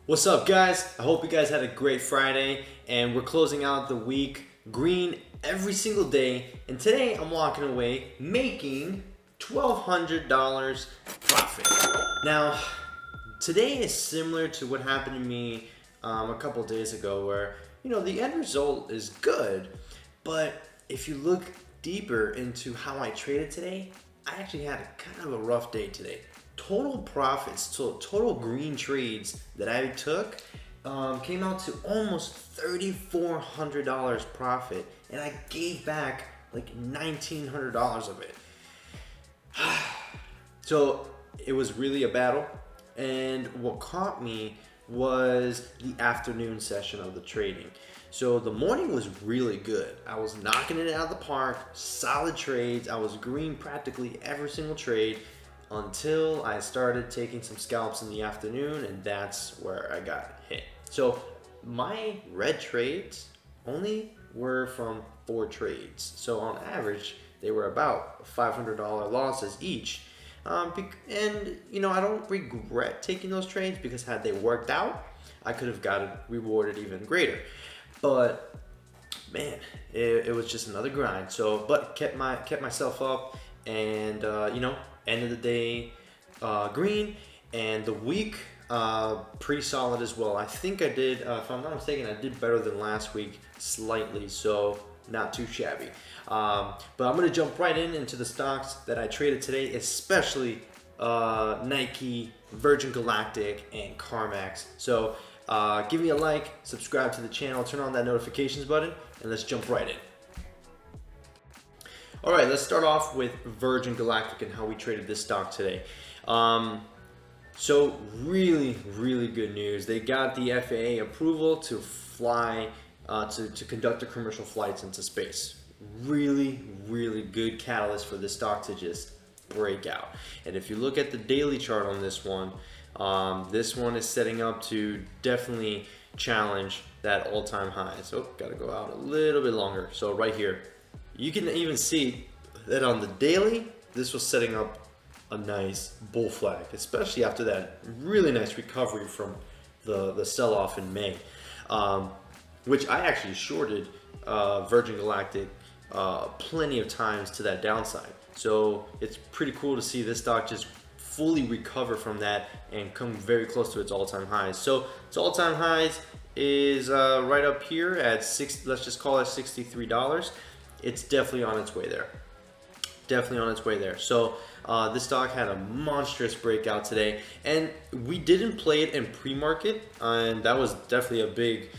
What's up, guys? I hope you guys had a great Friday, and we're closing out the week green every single day. And today I'm walking away making $1,200 profit. Now, today is similar to what happened to me a couple days ago, where the end result is good, but if you look deeper into how I traded today, I actually had kind of a rough day today. Total profits, total green trades that I took came out to almost $3,400 profit, and I gave back like $1,900 of it. So it was really a battle, and what caught me was the afternoon session of the trading. So the morning was really good. I was knocking it out of the park, solid trades. I was green practically every single trade, until I started taking some scalps in the afternoon, and that's where I got hit. So my red trades only were from 4 trades. So on average, they were about $500 losses each. And I don't regret taking those trades, because had they worked out, I could have gotten rewarded even greater. But man, it was just another grind. So, but kept myself up, and end of the day green, and the week pretty solid as well. I think I did, if I'm not mistaken, I did better than last week slightly, so not too shabby. But I'm going to jump right into the stocks that I traded today, especially Nike, Virgin Galactic, and CarMax. So give me a like, subscribe to the channel, turn on that notifications button, and let's jump right in. All right, let's start off with Virgin Galactic and how we traded this stock today. So really, really good news. They got the FAA approval to fly, to conduct the commercial flights into space. Really, really good catalyst for this stock to just break out. And if you look at the daily chart on this one is setting up to definitely challenge that all-time high. So gotta go out a little bit longer. So right here, you can even see that on the daily, this was setting up a nice bull flag, especially after that really nice recovery from the sell-off in May, which I actually shorted Virgin Galactic plenty of times to that downside. So it's pretty cool to see this stock just fully recover from that and come very close to its all-time highs. So its all-time highs is right up here at let's just call it $63. It's definitely on its way there. Definitely on its way there. So this stock had a monstrous breakout today, and we didn't play it in pre-market, and that was definitely a big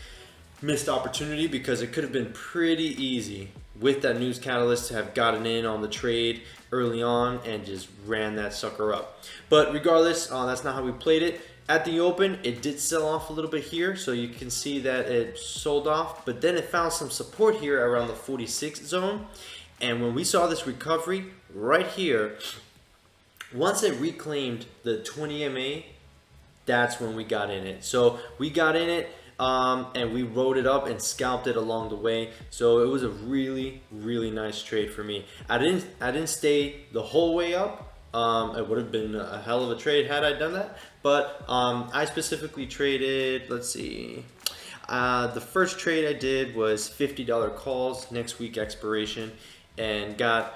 missed opportunity, because it could have been pretty easy with that news catalyst to have gotten in on the trade early on and just ran that sucker up. But regardless, that's not how we played it. At the open, it did sell off a little bit here, so you can see that it sold off, but then it found some support here around the 46 zone. And when we saw this recovery right here, once it reclaimed the 20 MA, that's when we got in it. So we got in it, and we rode it up and scalped it along the way. So it was a really, really nice trade for me. I didn't stay the whole way up. It would have been a hell of a trade had I done that, but I specifically traded, let's see, the first trade I did was $50 calls, next week expiration, and got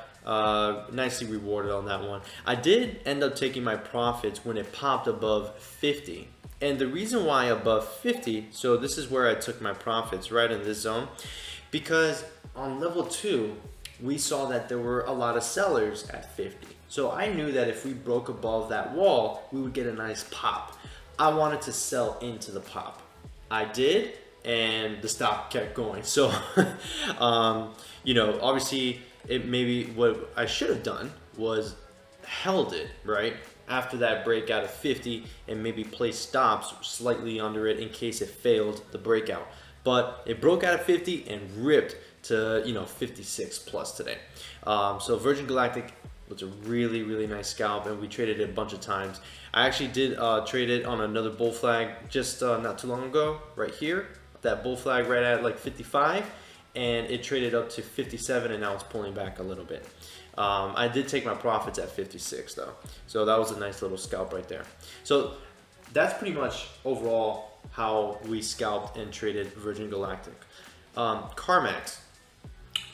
nicely rewarded on that one. I did end up taking my profits when it popped above 50, and the reason why above 50, so this is where I took my profits, right in this zone, because on level 2 we saw that there were a lot of sellers at 50. So I knew that if we broke above that wall, we would get a nice pop. I wanted to sell into the pop. I did, and the stock kept going. So, obviously, maybe what I should have done was held it, right? After that breakout of 50, and maybe place stops slightly under it in case it failed the breakout. But it broke out at 50 and ripped to 56 plus today. So Virgin Galactic was a really, really nice scalp, and we traded it a bunch of times. I actually did trade it on another bull flag just not too long ago, right here. That bull flag right at like 55, and it traded up to 57, and now it's pulling back a little bit. I did take my profits at 56 though, so that was a nice little scalp right there. So that's pretty much overall how we scalped and traded Virgin Galactic. CarMax,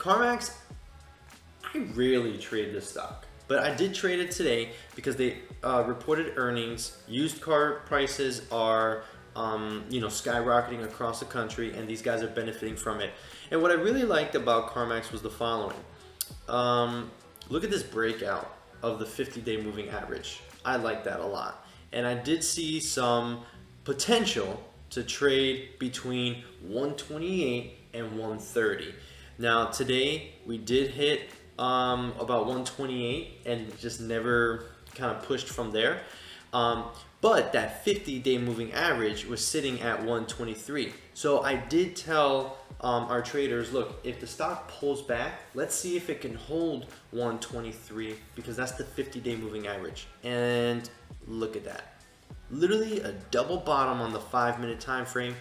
I rarely trade this stock, but I did trade it today because they reported earnings. Used car prices are skyrocketing across the country, and these guys are benefiting from it. And what I really liked about CarMax was the following. Look at this breakout of the 50-day moving average. I like that a lot. And I did see some potential to trade between 128 and 130. Now today we did hit about 128 and just never kind of pushed from there. But that 50-day moving average was sitting at 123. So I did tell our traders, look, if the stock pulls back, let's see if it can hold 123, because that's the 50-day moving average. And look at that. Literally a double bottom on the 5-minute time frame.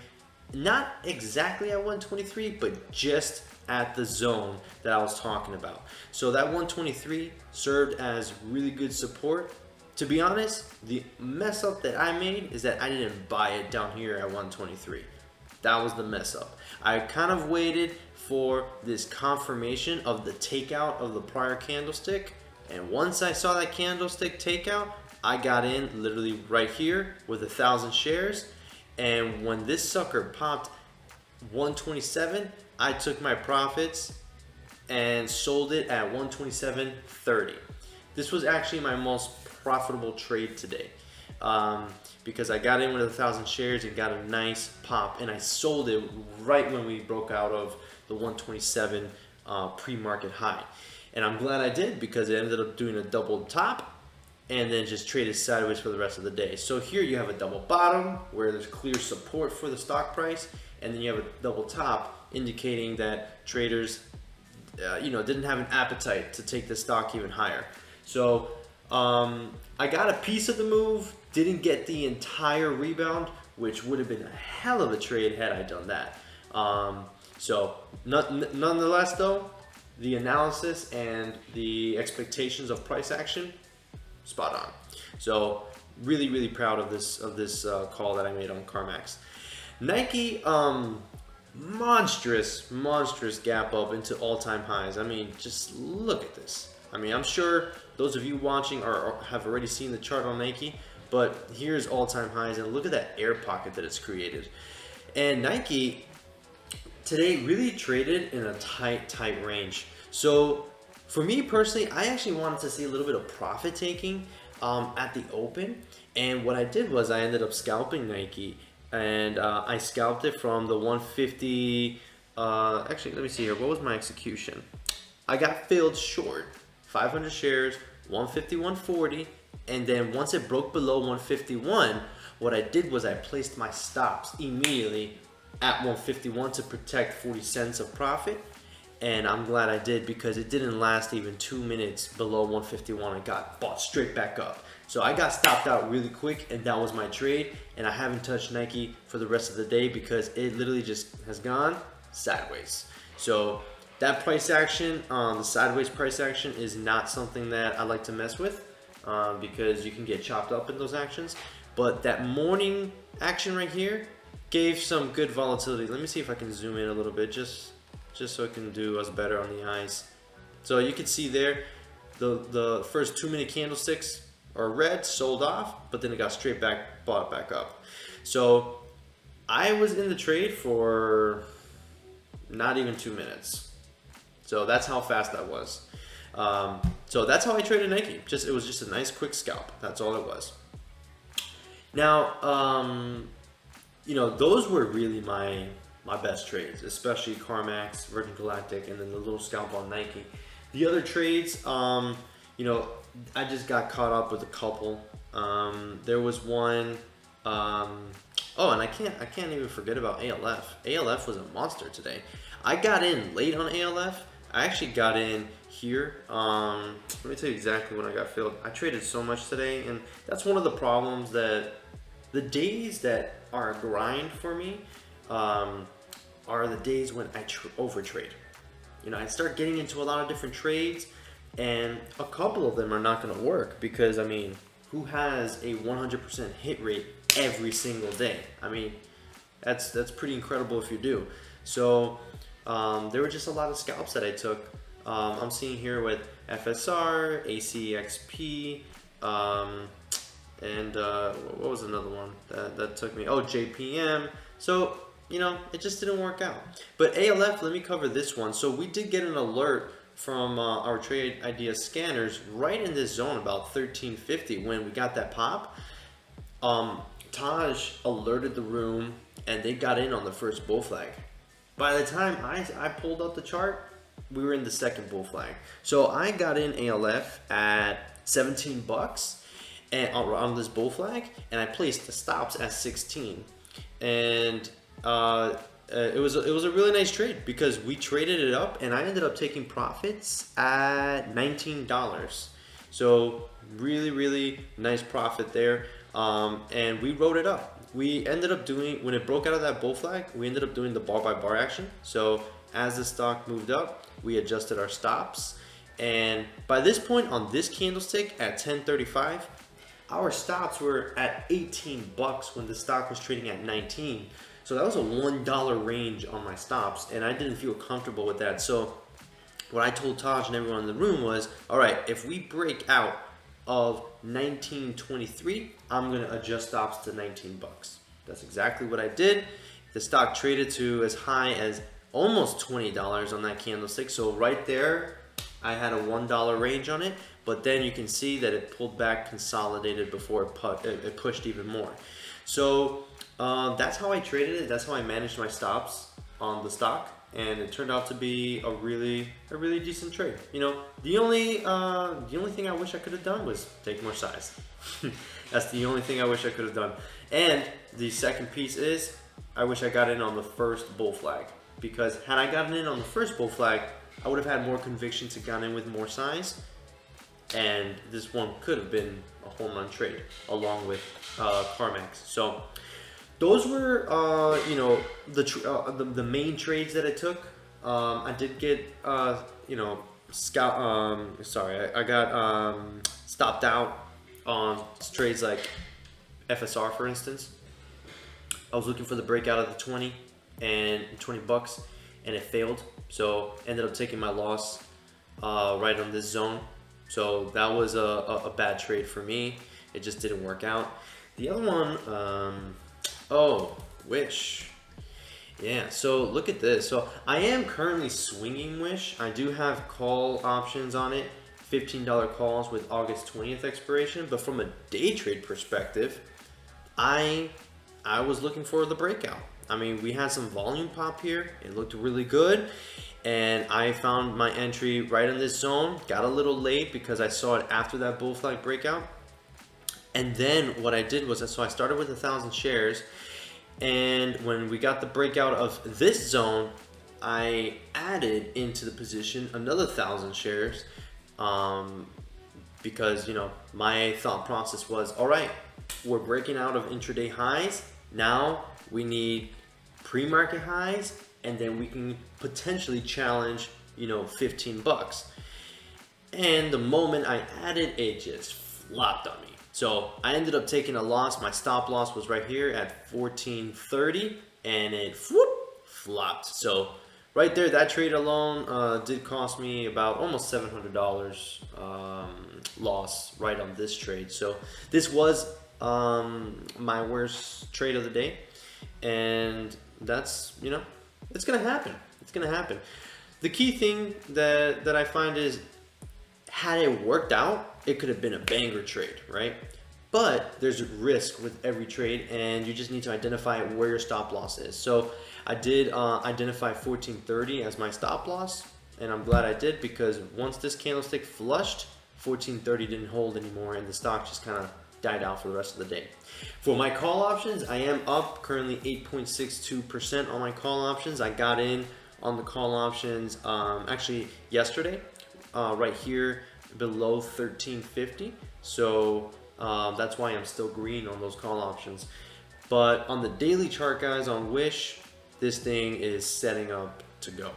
Not exactly at 123, but just at the zone that I was talking about. So that 123 served as really good support. To be honest, the mess up that I made is that I didn't buy it down here at 123. That was the mess up. I kind of waited for this confirmation of the takeout of the prior candlestick, and once I saw that candlestick takeout, I got in literally right here with 1,000 shares. And when this sucker popped 127, I took my profits and sold it at 127.30. This was actually my most profitable trade today, because I got in with 1,000 shares and got a nice pop, and I sold it right when we broke out of the 127 pre-market high. And I'm glad I did, because it ended up doing a double top and then just traded sideways for the rest of the day. So here you have a double bottom where there's clear support for the stock price, and then you have a double top indicating that traders didn't have an appetite to take the stock even higher. So I got a piece of the move, didn't get the entire rebound, which would have been a hell of a trade had I done that. Nonetheless though, the analysis and the expectations of price action, spot on. So really, really proud of this call that I made on CarMax. Nike, monstrous gap up into all-time highs. I mean, just look at this. I mean, I'm sure those of you watching have already seen the chart on Nike, but here's all-time highs, and look at that air pocket that it's created. And Nike today really traded in a tight range. So for me personally, I actually wanted to see a little bit of profit taking at the open, and what I did was I ended up scalping Nike, and I scalped it from the 150. Actually, let me see here. What was my execution? I got filled short. 500 shares, 150, 140, and then once it broke below 151, what I did was I placed my stops immediately at 151 to protect 40 cents of profit. And I'm glad I did, because it didn't last even 2 minutes below 151. I got bought straight back up. So I got stopped out really quick, and that was my trade. And I haven't touched Nike for the rest of the day because it literally just has gone sideways. So that price action, the sideways price action, is not something that I like to mess with, because you can get chopped up in those actions. But that morning action right here gave some good volatility. Let me see if I can zoom in a little bit, just so it can do us better on the eyes. So you can see there, the first 2-minute candlesticks are red, sold off, but then it got straight back, bought back up. So I was in the trade for not even 2 minutes. So that's how fast that was. So that's how I traded Nike. It was just a nice quick scalp. That's all it was. Now, those were really my best trades, especially CarMax, Virgin Galactic, and then the little scalp on Nike. The other trades, I just got caught up with a couple. There was one, and I can't even forget about ALF. ALF was a monster today. I got in late on ALF. I actually got in here. Let me tell you exactly when I got filled. I traded so much today, and that's one of the problems, that the days that are a grind for me, are the days when I overtrade. You know, I start getting into a lot of different trades, and a couple of them are not going to work because, I mean, who has a 100% hit rate every single day? I mean, that's pretty incredible if you do. So there were just a lot of scalps that I took. I'm seeing here with FSR, ACXP, and what was another one that took me? Oh, JPM. So, you know, it just didn't work out. But ALF, let me cover this one. So we did get an alert from our trade idea scanners right in this zone about 1350 when we got that pop. Taj alerted the room and they got in on the first bull flag. By the time I pulled up the chart, we were in the second bull flag. So I got in ALF at 17 bucks and on this bull flag, and I placed the stops at 16. And it was a really nice trade because we traded it up and I ended up taking profits at $19. So really nice profit there. And we wrote it up. We ended up doing, when it broke out of that bull flag, we ended up doing the bar by bar action. So as the stock moved up, we adjusted our stops. And by this point on this candlestick at 10:35, our stops were at 18 bucks when the stock was trading at 19. So that was a $1 range on my stops, and I didn't feel comfortable with that. So what I told Taj and everyone in the room was, all right, if we break out of 19.23, I'm gonna adjust stops to 19 bucks. That's exactly what I did. The stock traded to as high as almost $20 on that candlestick. So right there, I had a $1 range on it, but then you can see that it pulled back, consolidated before it pushed even more. So that's how I traded it. That's how I managed my stops on the stock, and it turned out to be a really decent trade. You know, the only thing I wish I could have done was take more size. That's the only thing I wish I could have done. And the second piece is, I wish I got in on the first bull flag, because had I gotten in on the first bull flag, I would have had more conviction to get in with more size, and this one could have been a home run trade along with CarMax. So those were, you know, the main trades that I took. I did get, you know, I got stopped out on trades like FSR, for instance. I was looking for the breakout of the 20 and 20 bucks, and it failed. So ended up taking my loss right on this zone. So that was a bad trade for me. It just didn't work out. The other one, Wish. Yeah, so look at this. So I am currently swinging Wish. I do have call options on it, $15 calls with August 20th expiration. But from a day trade perspective, I was looking for the breakout. I mean, we had some volume pop here. It looked really good. And I found my entry right in this zone. Got a little late because I saw it after that bull flag breakout. And then what I did was, so I started with 1,000 shares. And when we got the breakout of this zone, I added into the position another 1,000 shares. Because, you know, my thought process was, all right, we're breaking out of intraday highs. Now we need pre-market highs, and then we can potentially challenge, you know, 15 bucks. And the moment I added, it just flopped on me. So I ended up taking a loss. My stop loss was right here at 14.30, and it flopped. So right there, that trade alone did cost me about almost $700 loss right on this trade. So this was my worst trade of the day, and that's, you know, it's gonna happen. It's gonna happen. The key thing that I find is, had it worked out, it could have been a banger trade, right? But there's a risk with every trade, and you just need to identify where your stop loss is. So I did identify 14.30 as my stop loss, and I'm glad I did, because once this candlestick flushed, 14.30 didn't hold anymore, and the stock just kind of died out for the rest of the day. For my call options, I am up currently 8.62% on my call options. I got in on the call options actually yesterday, right here below 1350. So that's why I'm still green on those call options. But on the daily chart, guys, on Wish, this thing is setting up to go.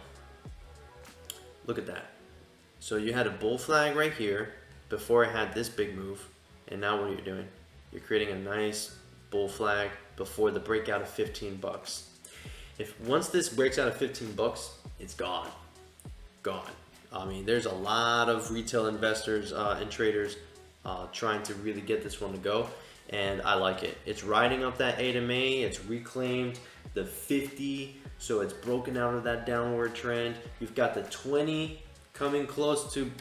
Look at that. So you had a bull flag right here before I had this big move, and now what are you doing? You're creating a nice bull flag before the breakout of 15 bucks. If once this breaks out of 15 bucks, it's gone. Gone. I mean, there's a lot of retail investors and traders trying to really get this one to go, and I like it. It's riding up that AMA, it's reclaimed the 50, so it's broken out of that downward trend. You've got the 20 coming close to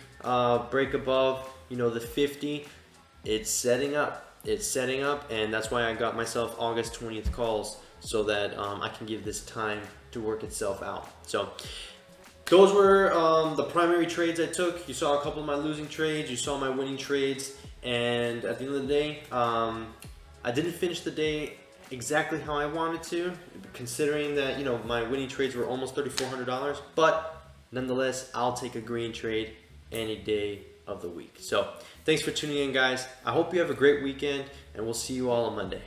break above, you know, the 50. It's setting up. It's setting up, and that's why I got myself August 20th calls, so that I can give this time to work itself out. So those were the primary trades I took. You saw a couple of my losing trades, you saw my winning trades, and at the end of the day, I didn't finish the day exactly how I wanted to, considering that, you know, my winning trades were almost $3,400, but nonetheless, I'll take a green trade any day of the week. So thanks for tuning in, guys. I hope you have a great weekend, and we'll see you all on Monday.